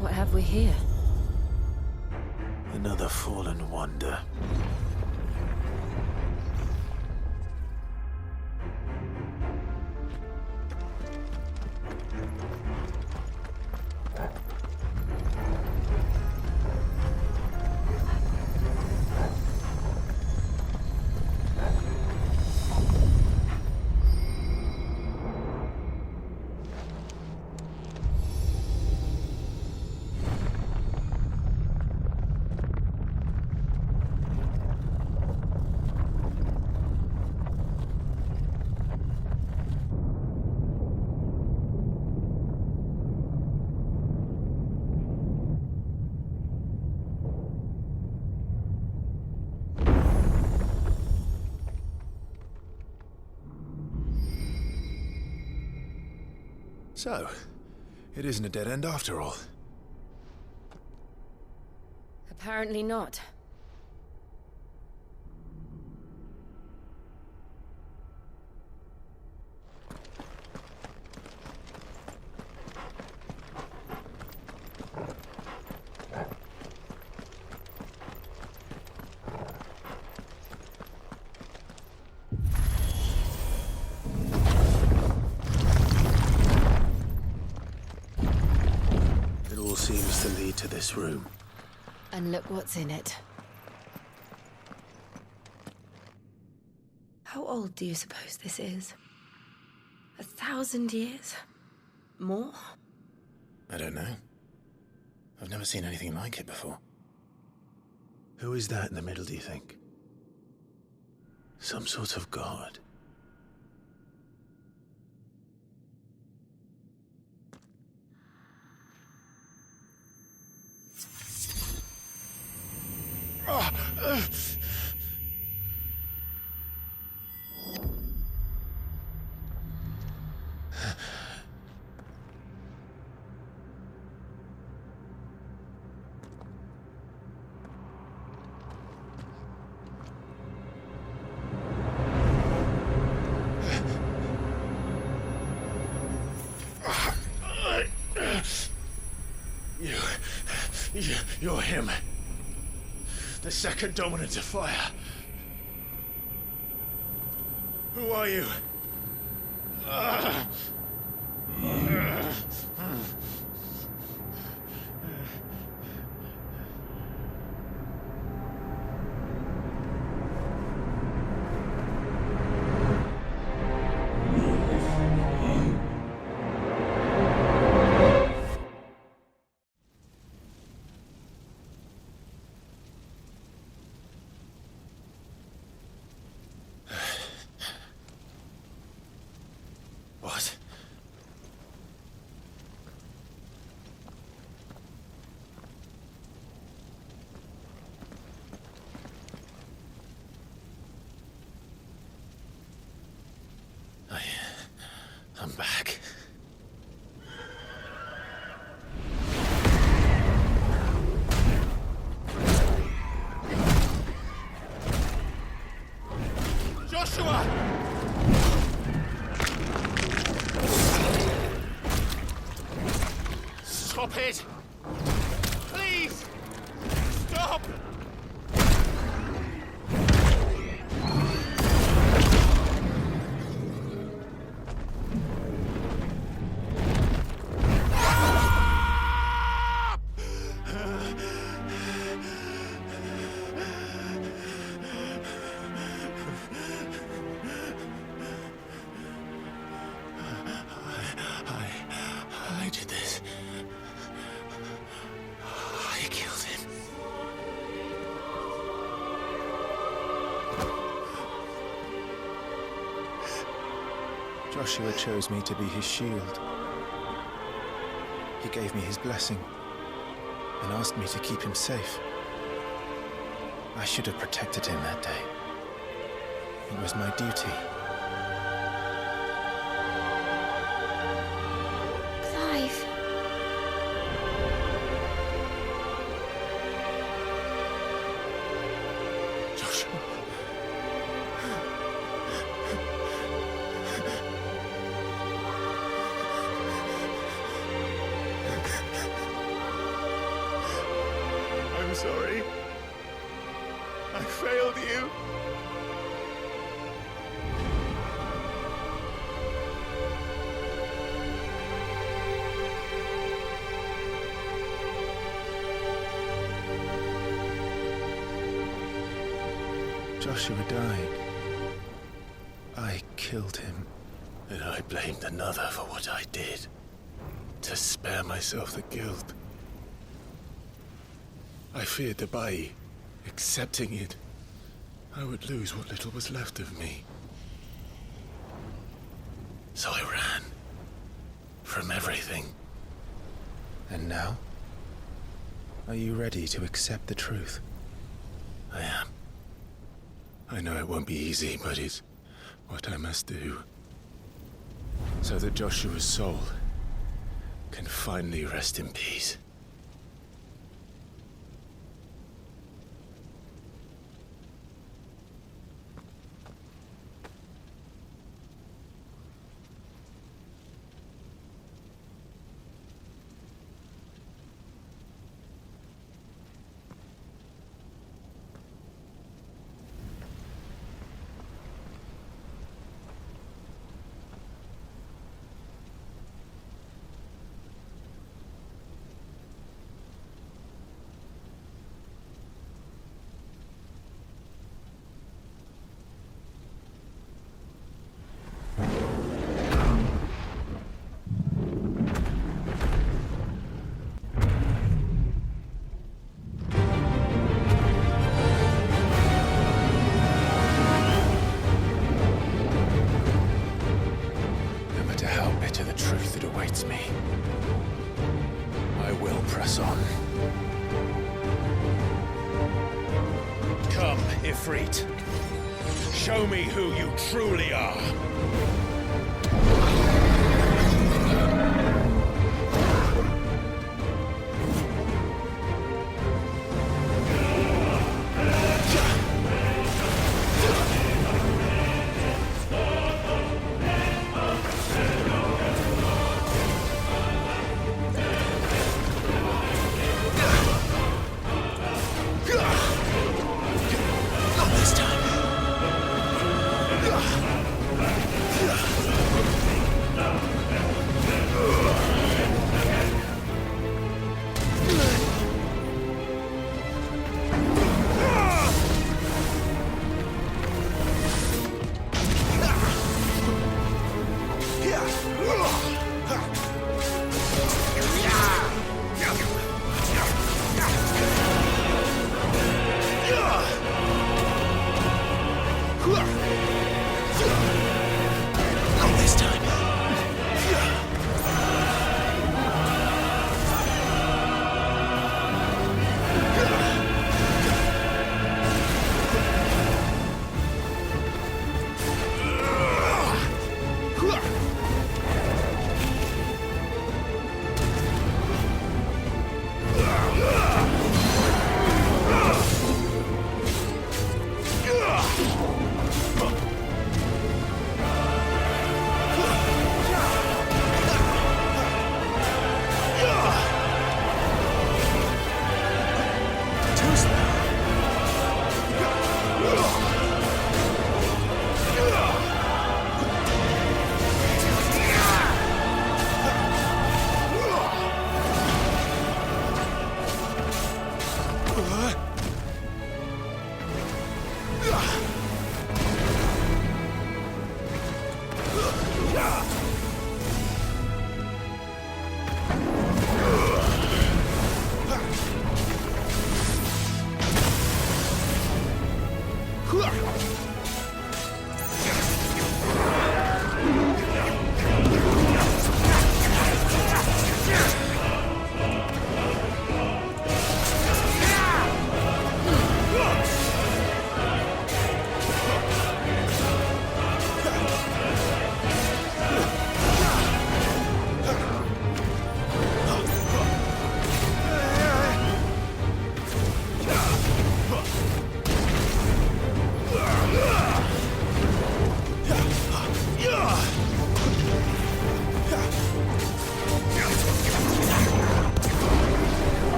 What have we here? Another fallen wonder. So, it isn't a dead end after all. Apparently not. Seems to lead to this room. And look what's in it. How old do you suppose this is? 1,000 years? More? I don't know. I've never seen anything like it before. Who is that in the middle, do you think? Some sort of god? You're him. The second dominant of fire. Who are you? What? I'm back. Joshua! Stop it! Please! Stop! I did this. I killed him. Joshua chose me to be his shield. He gave me his blessing and asked me to keep him safe. I should have protected him that day. It was my duty. sorry. I failed you. Joshua died. I killed him. And I blamed another for what I did. To spare myself the guilt. I feared that by accepting it, I would lose what little was left of me. So I ran. From everything. And now? Are you ready to accept the truth? I am. I know it won't be easy, but it's what I must do. So that Joshua's soul can finally rest in peace. Me. I will press on. Come, Ífrit. Show me who you truly are. Not this time.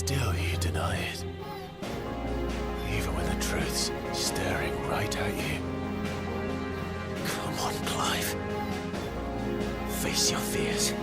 still you deny it. Even when the truth's staring right at you. Come on, Clive. Face your fears.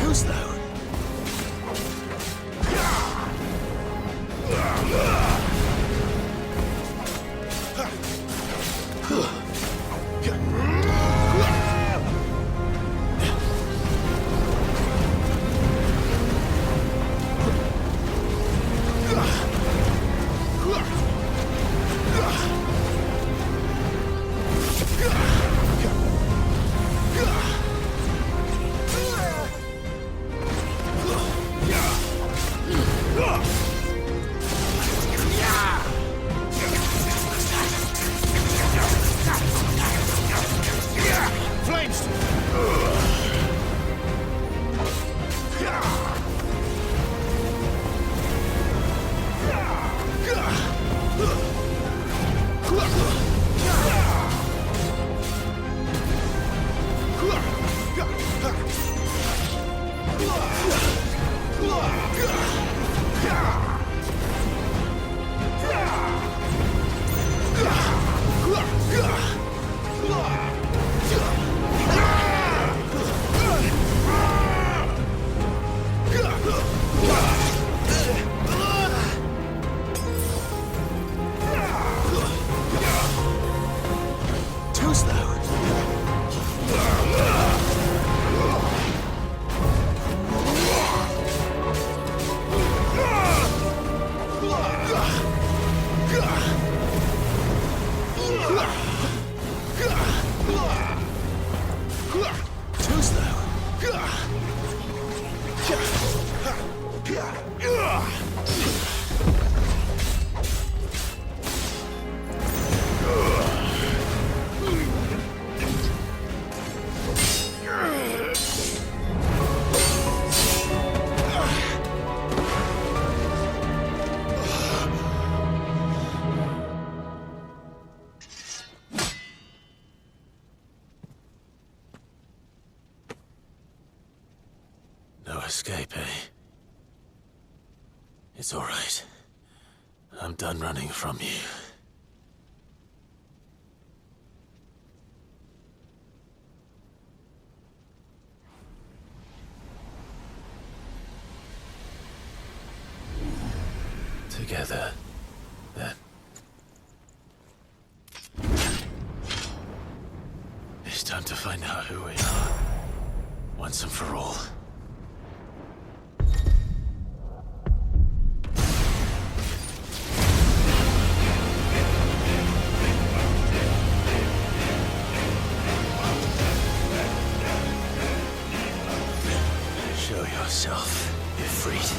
Too slow. It's all right. I'm done running from you. Together, then. It's time to find out who we are, once and for all. Show yourself, Ífrit.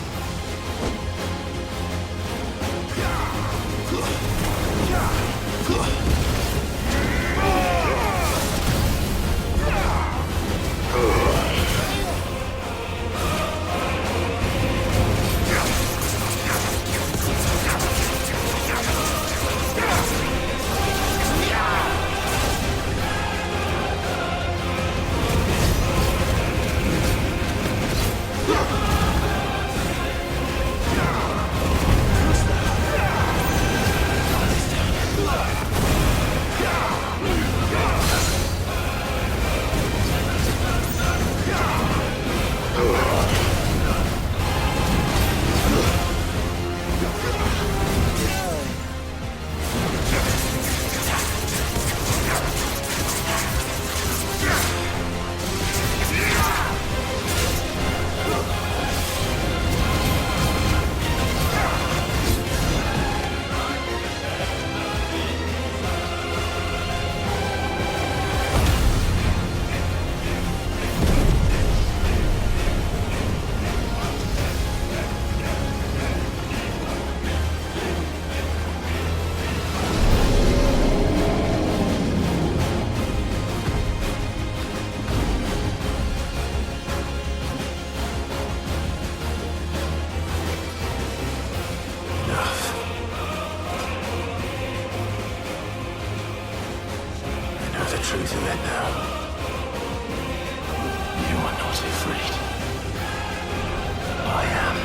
Truth of it now. You are not Ífrit. I am.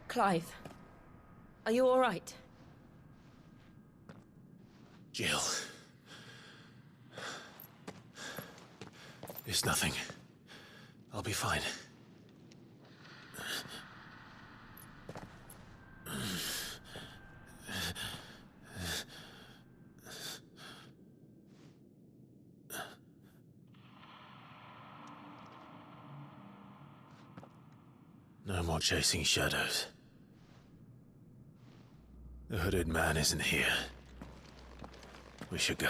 Clive, are you all right? Jill. It's nothing. I'll be fine. No more chasing shadows. The hooded man isn't here. We should go.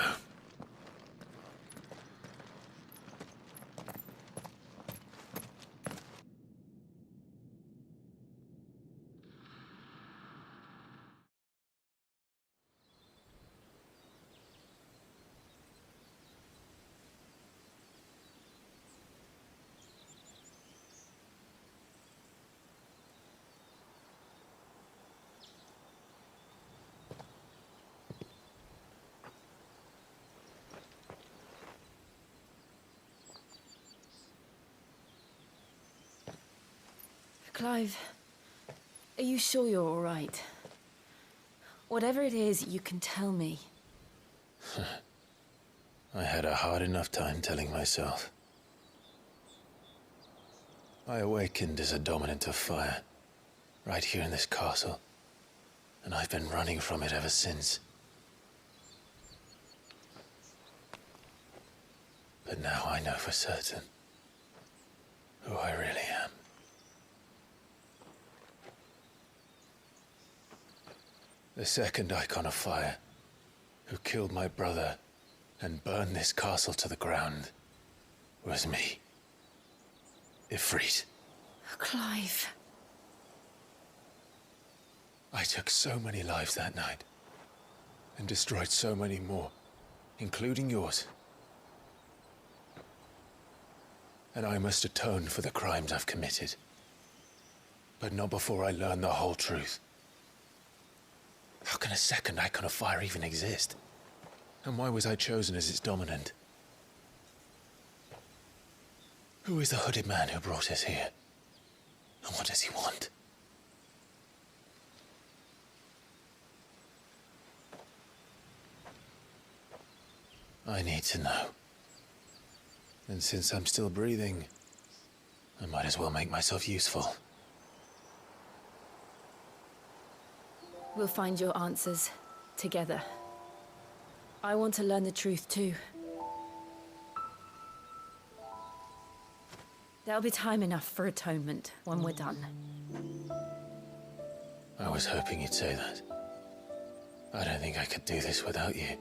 Clive, are you sure you're all right? Whatever it is, you can tell me. I had a hard enough time telling myself. I awakened as a dominant of fire, right here in this castle, and I've been running from it ever since. But now I know for certain who I really am. The second icon of fire, who killed my brother and burned this castle to the ground, was me. Ífrit. Clive. I took so many lives that night, and destroyed so many more, including yours. And I must atone for the crimes I've committed. But not before I learn the whole truth. How can a second icon of fire even exist? And why was I chosen as its dominant? Who is the hooded man who brought us here? And what does he want? I need to know. And since I'm still breathing, I might as well make myself useful. We'll find your answers together. I want to learn the truth too. There'll be time enough for atonement when we're done. I was hoping you'd say that. I don't think I could do this without you.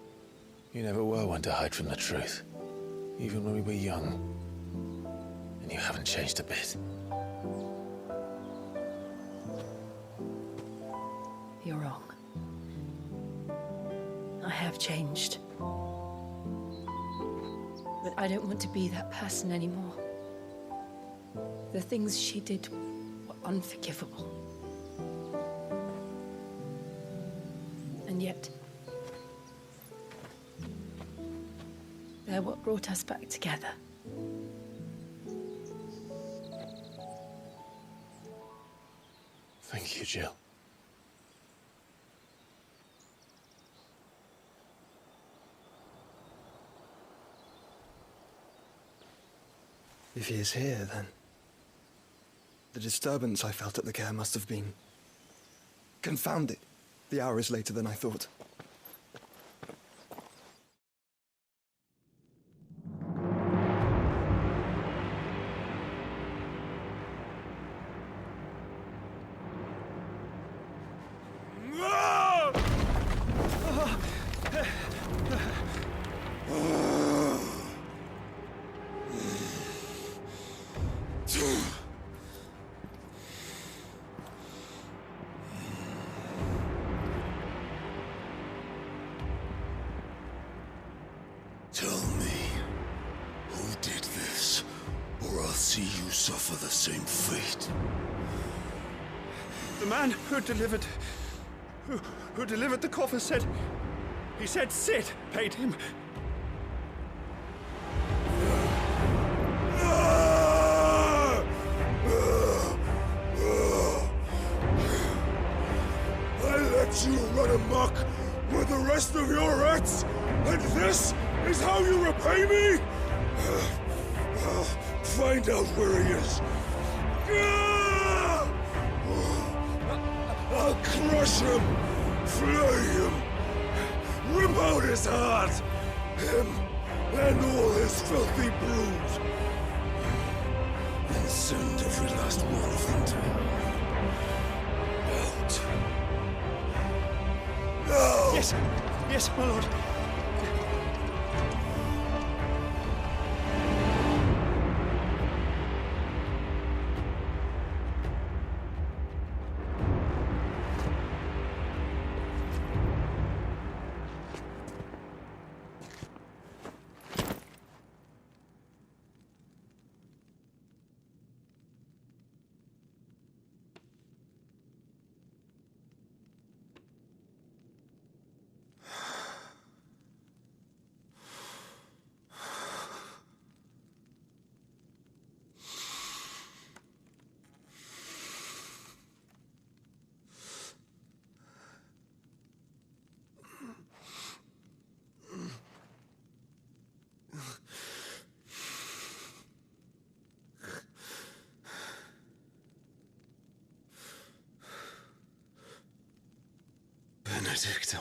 You never were one to hide from the truth, even when we were young. And you haven't changed a bit. You're wrong. I have changed. But I don't want to be that person anymore. The things she did were unforgivable. And yet, they're what brought us back together. Thank you, Jill. If he is here, then the disturbance I felt at the care must have been confounded. The hour is later than I thought. Tell me, who did this, or I'll see you suffer the same fate. The man who delivered the coffer said... He said Sid paid him. I let you run amok with the rest of your rats, and this is how you repay me? I'll find out where he is. I'll crush him, flay him, rip out his heart, him and all his filthy brood. And Send every last one of them to hell. Out. No! Yes, yes, my lord. Benedicta.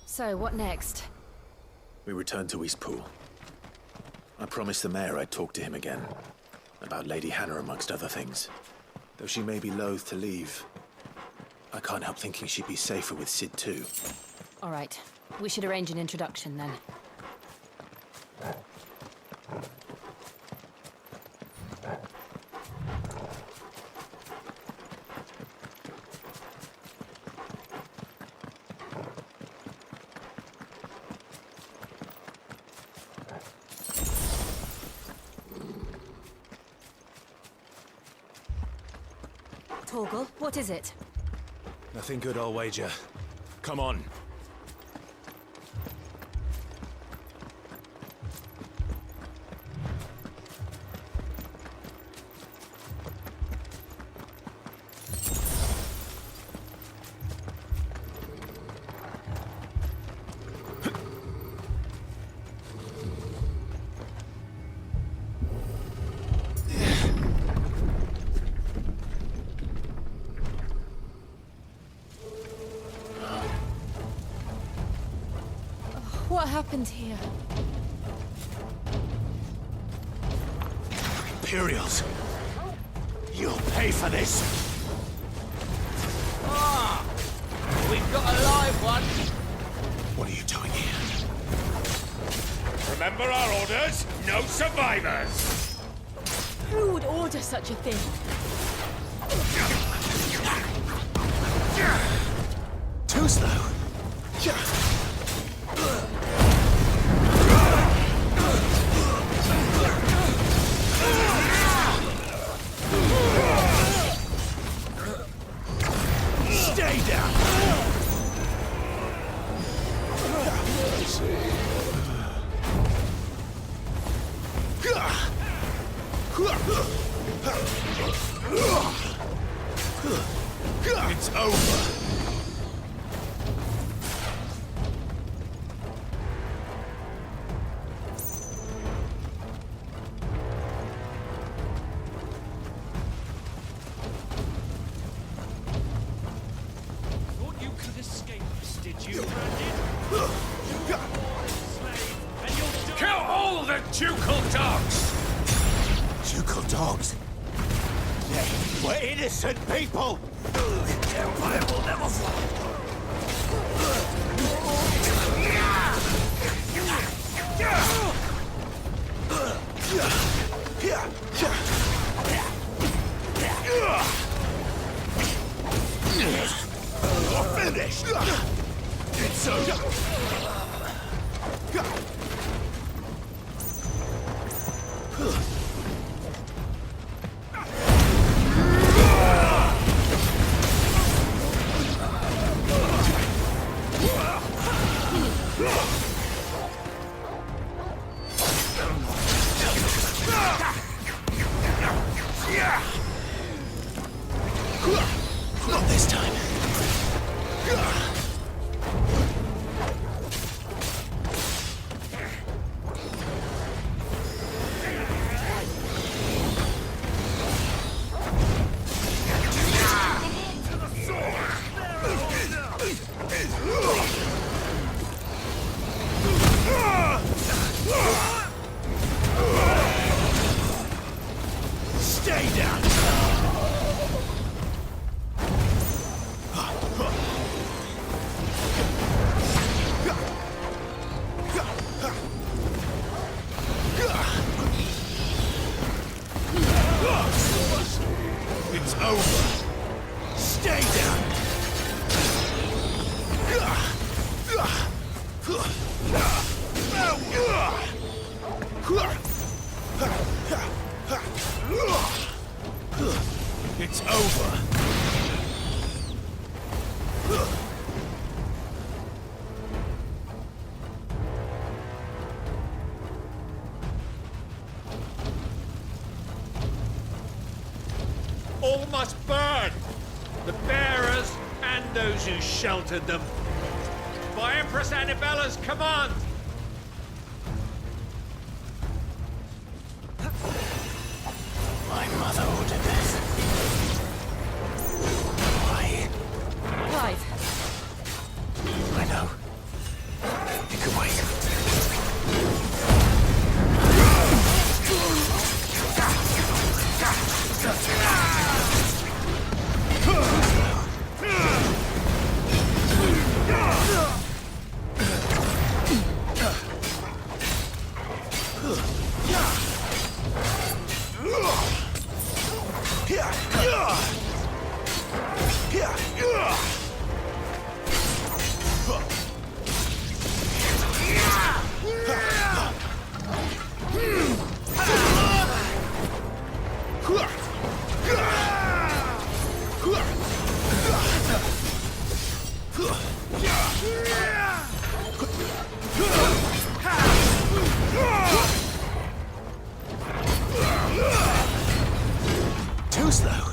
So, what next? We return to Eastpool. I promised the mayor I'd talk to him again. About Lady Hannah, amongst other things. Though she may be loath to leave, I can't help thinking she'd be safer with Sid too. All right. We should arrange an introduction, then. Torgal, what is it? Nothing good, I'll wager. Come on. What happened here? Imperials! You'll pay for this! Ah! We've got a live one! What are you doing here? Remember our orders? No survivors! Who would order such a thing? Too slow! Stay down! It's over! Thought you could escape us, did you, Brandon? Slave, and you'll die! Kill all the ducal dogs! Ducal dogs? They were innocent people! The Empire will never fall! You're finished! It's over! Stay down! It's over. Stay down. It's over. All must burn! The bearers and those who sheltered them. By Empress Annabella's command! My mother ordered this. Why? Clive, I know. It could wait. Too slow.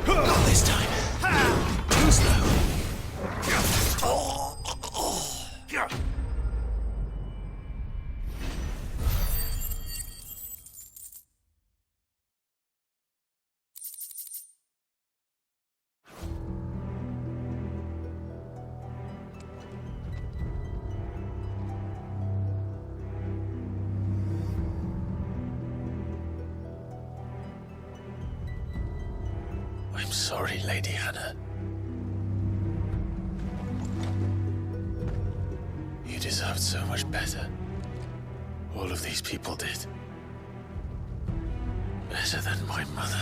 Not this time. Too slow. I'm sorry, Lady Hannah. You deserved so much better. All of these people did. Better than my mother.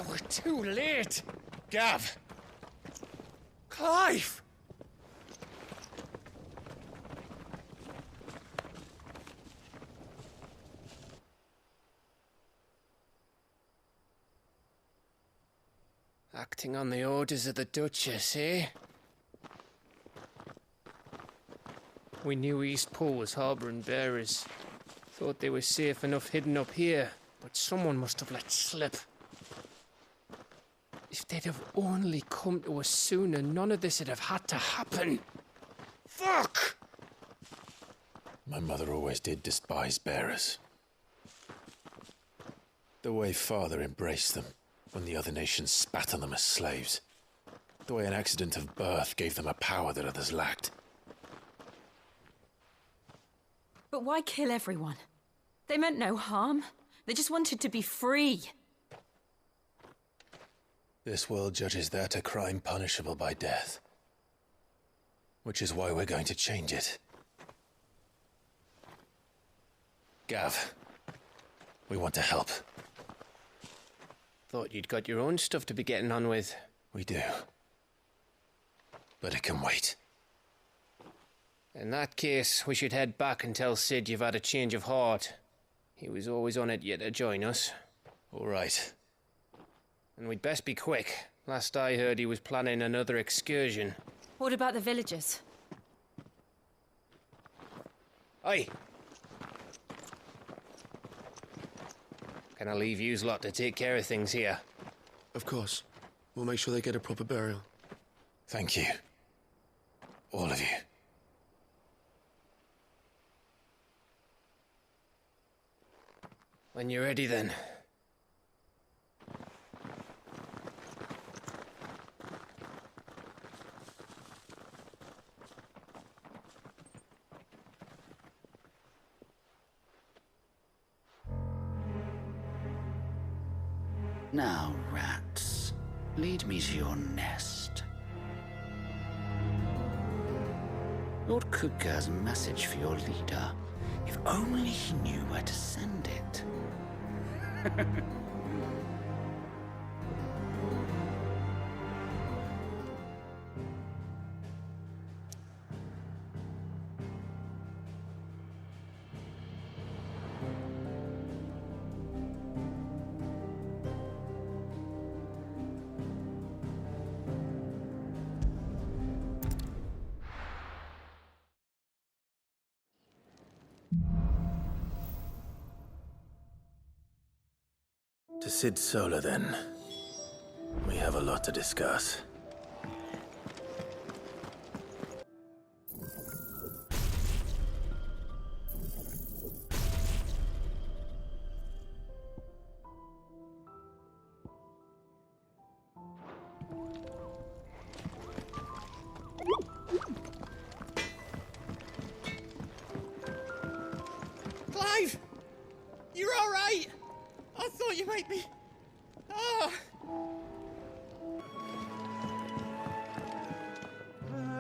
We're too late. Gav. Clive. Acting on the orders of the Duchess, eh? We knew Eastpool was harbouring bearers. Thought they were safe enough hidden up here, but someone must have let slip. If they'd have only come to us sooner, none of this would have had to happen. Fuck! My mother always did despise bearers. The way Father embraced them when the other nations spat on them as slaves. The way an accident of birth gave them a power that others lacked. But why kill everyone? They meant no harm. They just wanted to be free. This world judges that a crime punishable by death. Which is why we're going to change it. Gav, we want to help. Thought you'd got your own stuff to be getting on with. We do. But it can wait. In that case, we should head back and tell Sid you've had a change of heart. He was always on it yet to join us. All right. And we'd best be quick. Last I heard, he was planning another excursion. What about the villagers? Aye. Can I leave yous lot to take care of things here? Of course. We'll make sure they get a proper burial. Thank you. All of you. When you're ready, then. Now, rats, lead me to your nest. Lord Kupka has a message for your leader. If only he knew where to send it. To Sid Solar, then. We have a lot to discuss. Clive! You're all right! I thought you might be... Ah!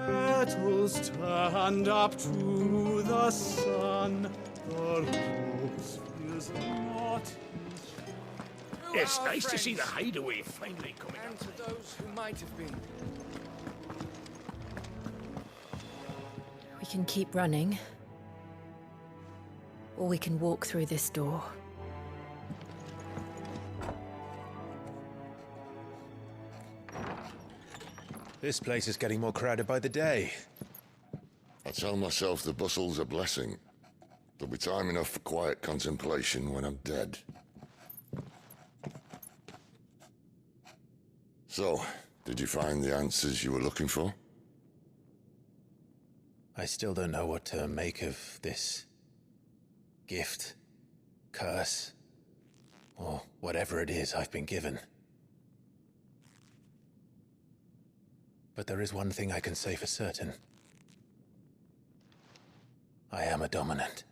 Petals stand up to the sun. The rose is not his... It's nice to see the hideaway finally coming And up. to those who might have been. We can keep running. Or we can walk through this door. This place is getting more crowded by the day. I tell myself the bustle's a blessing. There'll be time enough for quiet contemplation when I'm dead. So, did you find the answers you were looking for? I still don't know what to make of this gift, curse, or whatever it is I've been given. But there is one thing I can say for certain. I am a dominant,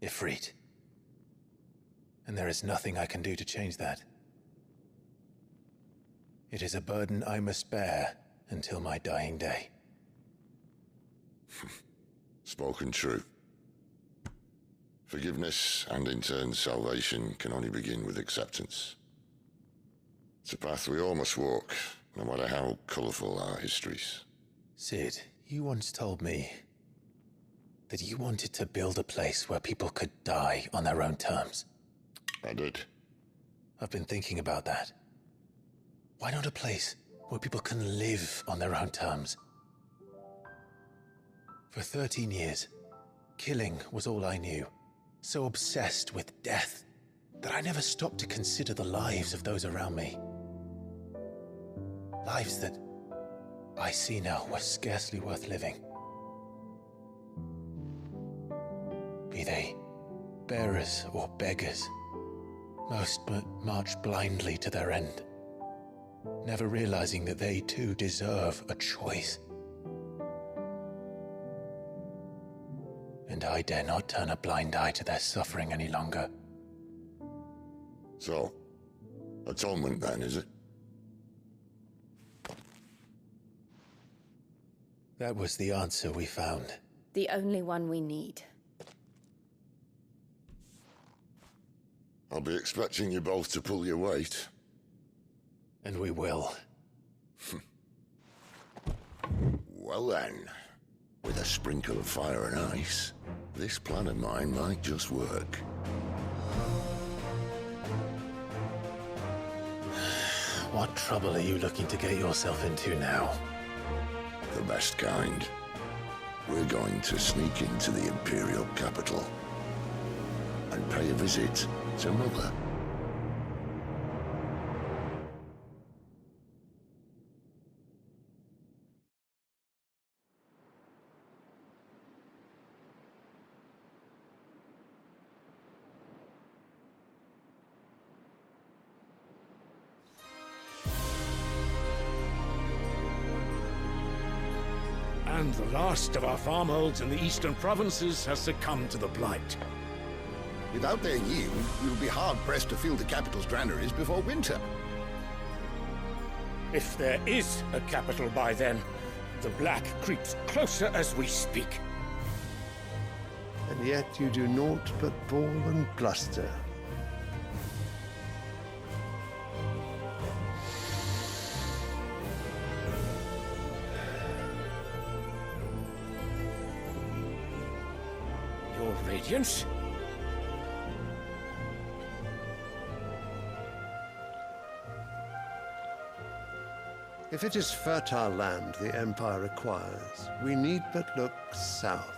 Ífrit. And there is nothing I can do to change that. It is a burden I must bear until my dying day. Spoken true. Forgiveness and in turn salvation can only begin with acceptance. It's a path we all must walk, no matter how colourful our histories. Sid, you once told me that you wanted to build a place where people could die on their own terms. I did. I've been thinking about that. Why not a place where people can live on their own terms? For 13 years, killing was all I knew. So obsessed with death that I never stopped to consider the lives of those around me. Lives that I see now were scarcely worth living. Be they bearers or beggars, Most but march blindly to their end, never realizing that they too deserve a choice. And I dare not turn a blind eye to their suffering any longer. So, atonement then, is it? That was the answer we found. The only one we need. I'll be expecting you both to pull your weight. And we will. Well then, with a sprinkle of fire and ice, this plan of mine might just work. What trouble are you looking to get yourself into now? The best kind. We're going to sneak into the Imperial capital and pay a visit to Mother. And the last of our farmholds in the eastern provinces has succumbed to the blight. Without their yield, we will be hard-pressed to fill the capital's granaries before winter. If there is a capital by then, the black creeps closer as we speak. And yet you do naught but bawl and bluster. Your Radiance? If it is fertile land the Empire requires, we need but look south.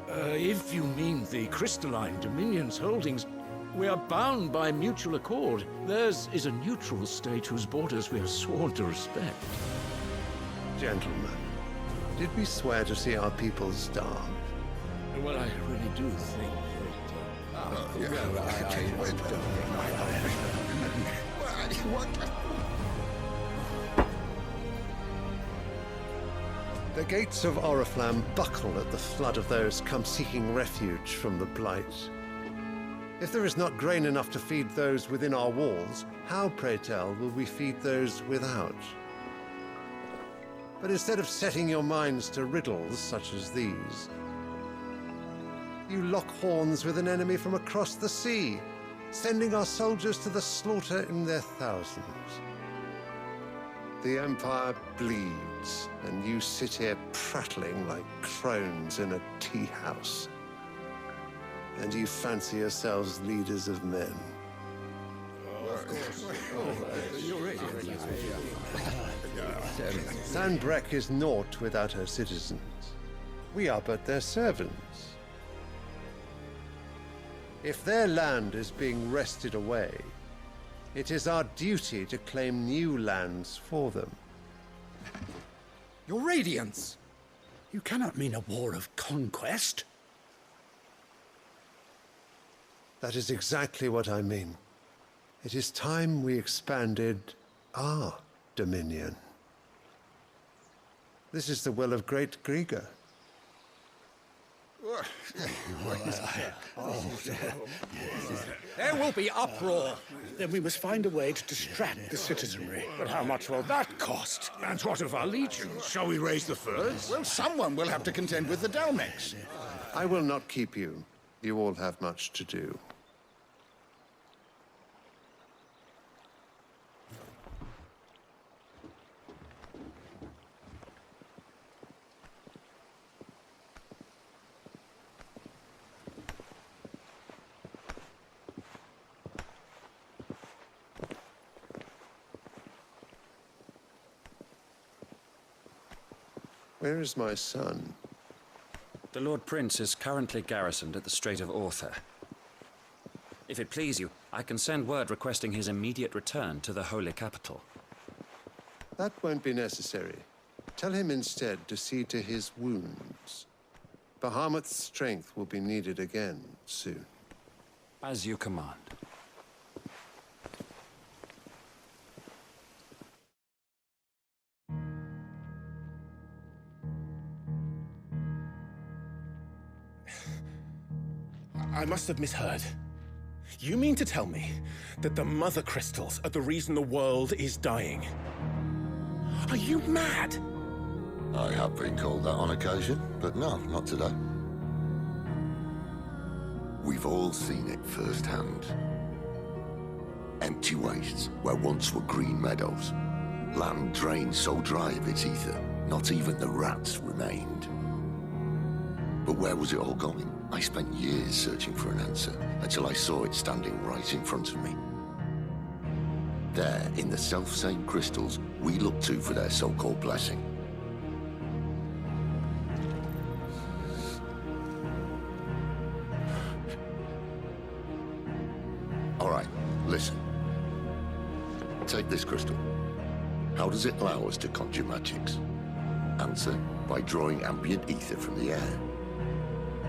If you mean the crystalline Dominion's holdings, we are bound by mutual accord. Theirs is a neutral state whose borders we are sworn to respect. Gentlemen, did we swear to see our people starve? Well, I really do think The gates of Oriflamme buckle at the flood of those come seeking refuge from the blight. If there is not grain enough to feed those within our walls, how, pray tell, will we feed those without? But instead of setting your minds to riddles such as these, you lock horns with an enemy from across the sea, sending our soldiers to the slaughter in their thousands. The Empire bleeds, and you sit here prattling like crones in a tea house. And you fancy yourselves leaders of men. Sanbreque is naught without her citizens. We are but their servants. If their land is being wrested away, it is our duty to claim new lands for them. Your Radiance! You cannot mean a war of conquest. That is exactly what I mean. It is time we expanded our dominion. This is the will of great Grieger. There will be uproar. Then we must find a way to distract the citizenry. But how much will that cost? And what of our legions? Shall we raise the furs? Well, someone will have to contend with the Dalmex. I will not keep you. You all have much to do. Where is my son? The Lord Prince is currently garrisoned at the Strait of Arthur. If it please you, I can send word requesting his immediate return to the Holy Capital. That won't be necessary. Tell him instead to see to his wounds. Bahamut's strength will be needed again soon. As you command. I must have misheard. You mean to tell me that the mother crystals are the reason the world is dying? Are you mad? I have been called that on occasion, but no, not today. We've all seen it firsthand. Empty wastes where once were green meadows. Land drained so dry of its ether, not even the rats remained. But where was it all going? I spent years searching for an answer, until I saw it standing right in front of me. There, in the self-same crystals we look to for their so-called blessing. All right, listen. Take this crystal. How does it allow us to conjure magics? Answer, by drawing ambient ether from the air.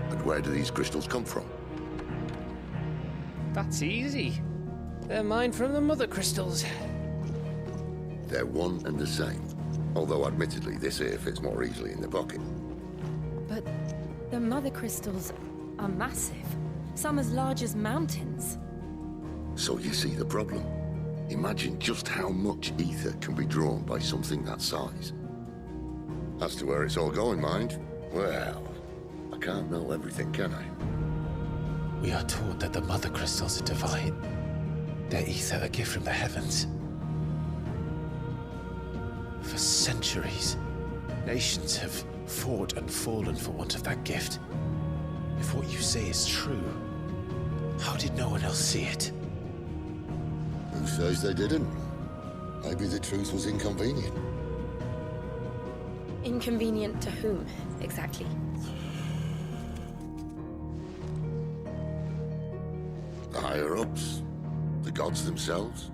And where do these crystals come from? That's easy. They're mine from the mother crystals. They're one and the same. Although admittedly, this here fits more easily in the pocket. But the mother crystals are massive. Some as large as mountains. So you see the problem. Imagine just how much ether can be drawn by something that size. As to where it's all going, mind, well, I can't know everything, can I? We are taught that the mother crystals are divine. Their ether a gift from the heavens. For centuries, nations have fought and fallen for want of that gift. If what you say is true, how did no one else see it? Who says they didn't? Maybe the truth was inconvenient. Inconvenient to whom, exactly? The higher-ups? The gods themselves?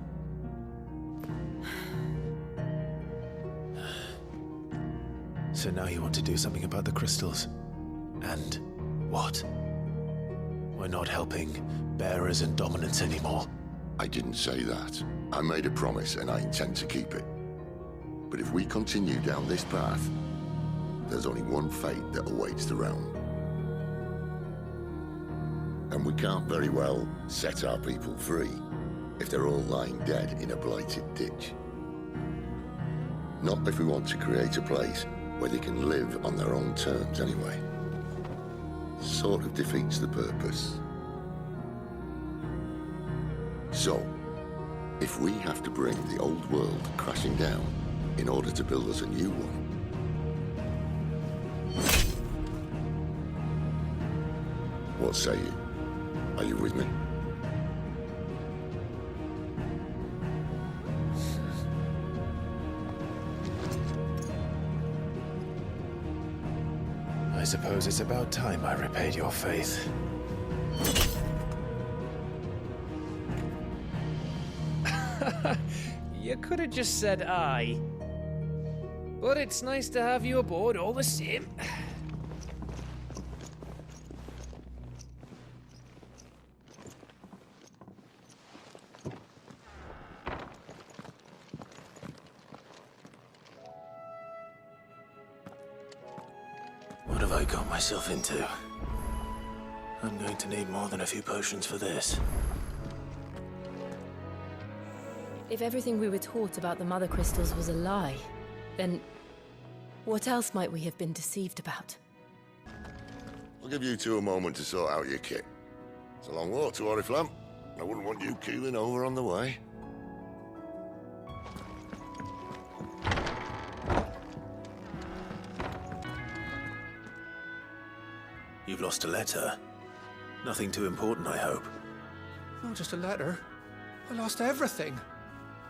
So now you want to do something about the crystals? And what? We're not helping bearers and dominants anymore. I didn't say that. I made a promise and I intend to keep it. But if we continue down this path, there's only one fate that awaits the realm. And we can't very well set our people free if they're all lying dead in a blighted ditch. Not if we want to create a place where they can live on their own terms anyway. Sort of defeats the purpose. So, if we have to bring the old world crashing down in order to build us a new one, what say you? Are you with me? I suppose it's about time I repaid your faith. You could have just said aye. But it's nice to have you aboard all the same. What have I got myself into? I'm going to need more than a few potions for this. If everything we were taught about the mother crystals was a lie, then what else might we have been deceived about? I'll give you two a moment to sort out your kit. It's a long walk to Oriflamme. I wouldn't want you keeling over on the way. You've lost a letter. Nothing too important, I hope. Not just a letter. I lost everything.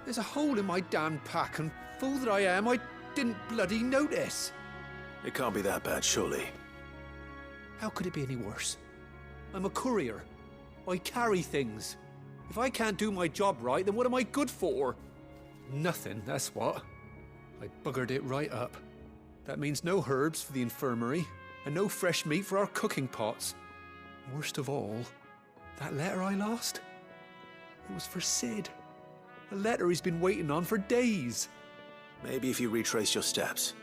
There's a hole in my damn pack, and fool that I am, I didn't bloody notice. It can't be that bad, surely. How could it be any worse? I'm a courier. I carry things. If I can't do my job right, then what am I good for? Nothing, that's what. I buggered it right up. That means no herbs for the infirmary, and no fresh meat for our cooking pots. Worst of all, That letter I lost? It was for Sid. A letter he's been waiting on for days. Maybe if you retrace your steps.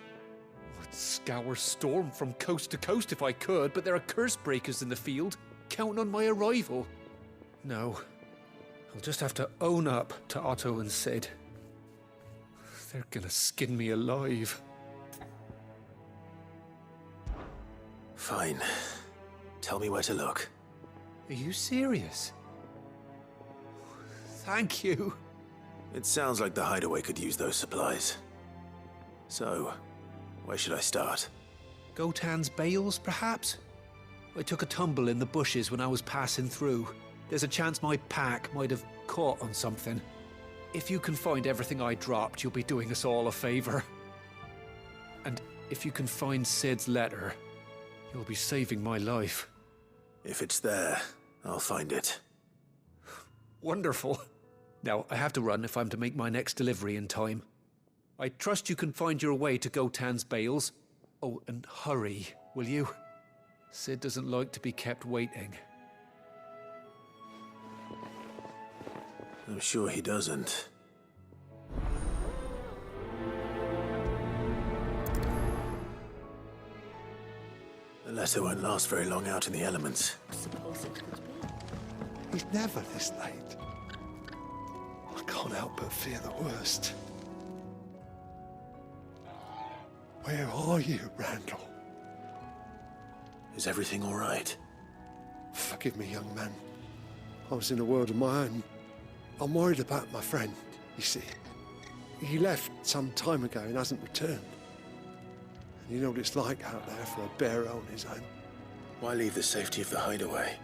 I'd scour Storm from coast to coast if I could, but there are curse breakers in the field, counting on my arrival. No. I'll just have to own up to Otto and Sid. They're gonna skin me alive. Fine. Tell me where to look. Are you serious? Thank you. It sounds like the hideaway could use those supplies. So, where should I start? Gotan's bales, perhaps? I took a tumble in the bushes when I was passing through. There's a chance my pack might have caught on something. If you can find everything I dropped, you'll be doing us all a favor. And if you can find Sid's letter, you'll be saving my life. If it's there, I'll find it. Wonderful. Now, I have to run if I'm to make my next delivery in time. I trust you can find your way to Gotan's bales. Oh, and hurry, will you? Sid doesn't like to be kept waiting. I'm sure he doesn't. The letter won't last very long out in the elements. He's never this late. I can't help but fear the worst. Where are you, Randall? Is everything all right? Forgive me, young man. I was in a world of my own. I'm worried about my friend, you see. He left some time ago and hasn't returned. And you know what it's like out there for a bearer on his own. Why leave the safety of the hideaway?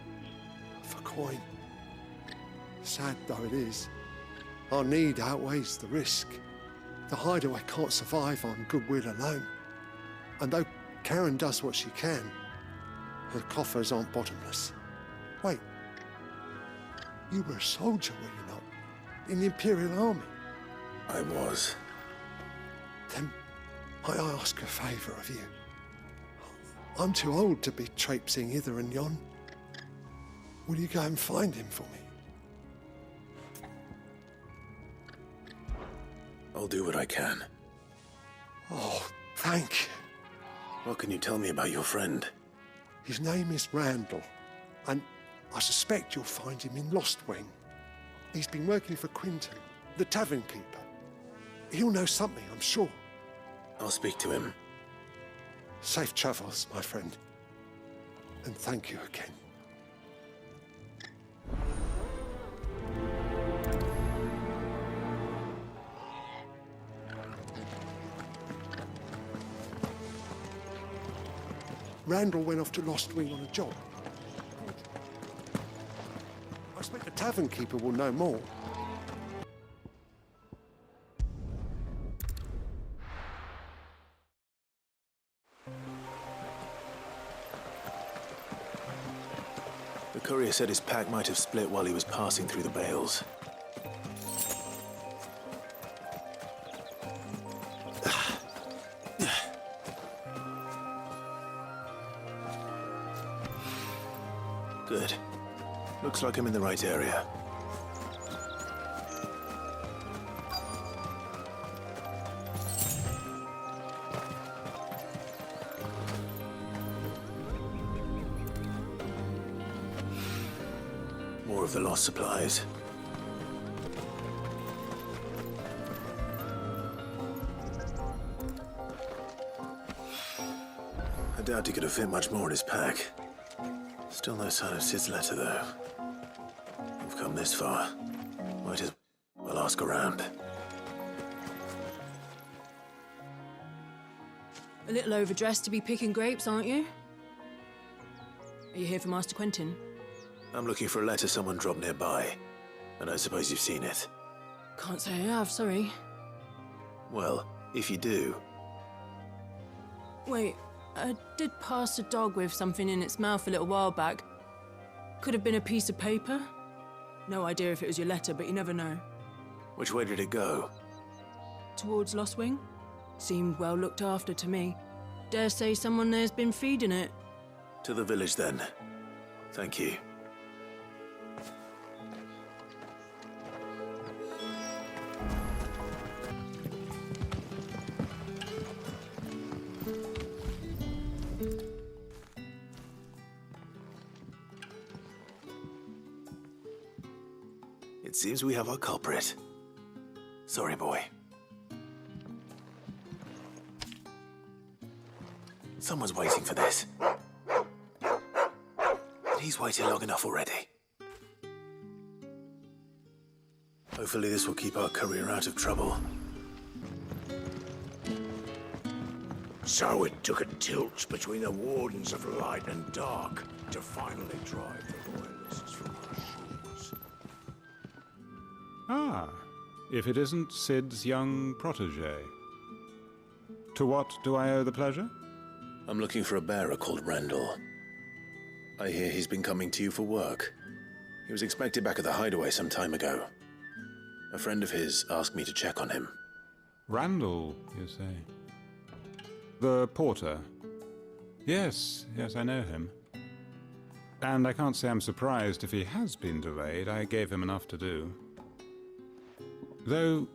For coin. Sad though it is, our need outweighs the risk. The hideaway can't survive on goodwill alone. And though Karen does what she can, her coffers aren't bottomless. Wait, you were a soldier, were you not? In the Imperial Army? I was. Then might I ask a favour of you? I'm too old to be traipsing hither and yon. Will you go and find him for me? I'll do what I can. Oh, thank you. What can you tell me about your friend? His name is Randall, and I suspect you'll find him in Lost Wing. He's been working for Quinton, the tavern keeper. He'll know something, I'm sure. I'll speak to him. Safe travels, my friend. And thank you again. Randall went off to Lost Wing on a job. I expect the tavern keeper will know more. The courier said his pack might have split while he was passing through the bales. Good. Looks like I'm in the right area. More of the lost supplies. I doubt he could have fit much more in his pack. Still no sign of Sid's letter, though. We've come this far. Might as well ask around. A little overdressed to be picking grapes, aren't you? Are you here for Master Quentin? I'm looking for a letter someone dropped nearby, and I suppose you've seen it. Can't say I have, sorry. Well, if you do... Wait, I did pass a dog with something in its mouth a little while back. Could have been a piece of paper. No idea if it was your letter, but you never know. Which way did it go? Towards Lost Wing? Seemed well looked after to me. Dare say someone there's been feeding it. To the village, then. Thank you. It seems we have our culprit. Sorry, boy. Someone's waiting for this. He's waited long enough already. Hopefully this will keep our courier out of trouble. So it took a tilt between the Wardens of Light and Dark to finally drive the Loyalists from our shores. Ah, if it isn't Sid's young protege. To what do I owe the pleasure? I'm looking for a bearer called Randall. I hear he's been coming to you for work. He was expected back at the hideaway some time ago. A friend of his asked me to check on him. Randall, you say? The porter? Yes, I know him. And I can't say I'm surprised if he has been delayed. I gave him enough to do. Though,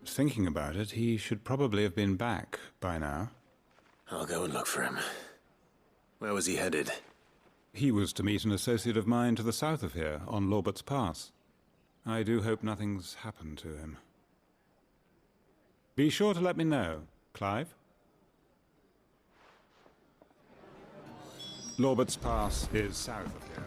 thinking about it, he should probably have been back by now. I'll go and look for him. Where was he headed? He was to meet an associate of mine to the south of here, on Lorbert's Pass. I do hope nothing's happened to him. Be sure to let me know, Clive. Lorbert's Pass is south of here.